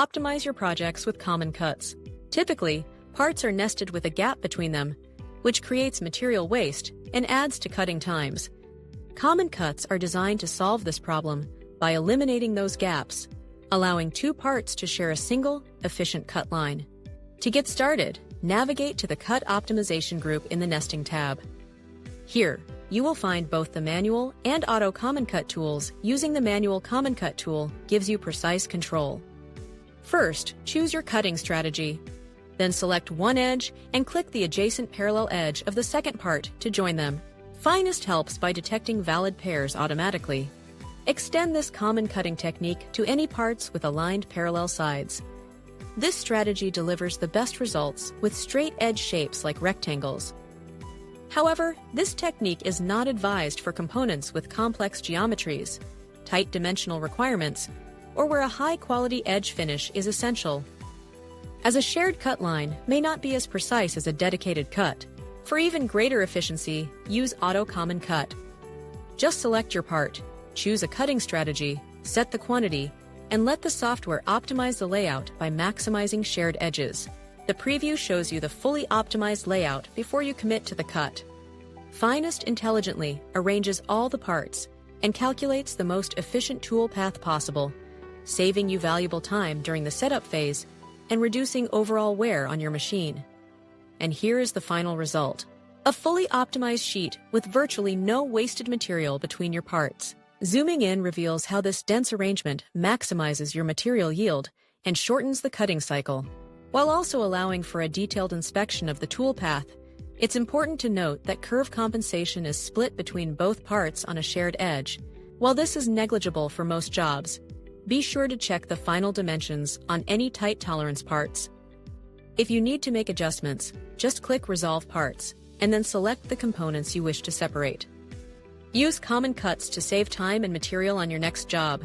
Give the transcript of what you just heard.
optimize your projects with common cuts. Typically, parts are nested with a gap between them, which creates material waste and adds to cutting times. Common cuts are designed to solve this problem by eliminating those gaps, allowing two parts to share a single, efficient cut line. To get started, navigate to the Cut Optimization group in the Nesting tab. Here, you will find both the manual and auto common cut tools. Using the manual common cut tool gives you precise control. First, choose your cutting strategy. Then select one edge and click the adjacent parallel edge of the second part to join them. FiNest helps by detecting valid pairs automatically. Extend this common cutting technique to any parts with aligned parallel sides. This strategy delivers the best results with straight edge shapes like rectangles. However, this technique is not advised for components with complex geometries, tight dimensional requirements, or where a high-quality edge finish is essential. As a shared cut line may not be as precise as a dedicated cut. For even greater efficiency, use Auto Common Cut. Just select your part, choose a cutting strategy, set the quantity, and let the software optimize the layout by maximizing shared edges. The preview shows you the fully optimized layout before you commit to the cut. FiNest intelligently arranges all the parts and calculates the most efficient tool path possible, saving you valuable time during the setup phase and reducing overall wear on your machine. And here is the final result: a fully optimized sheet with virtually no wasted material between your parts. Zooming in reveals how this dense arrangement maximizes your material yield and shortens the cutting cycle. While also allowing for a detailed inspection of the tool path, it's important to note that curve compensation is split between both parts on a shared edge. While this is negligible for most jobs, be sure to check the final dimensions on any tight tolerance parts. If you need to make adjustments, just click Resolve Parts, and then select the components you wish to separate. Use common cuts to save time and material on your next job.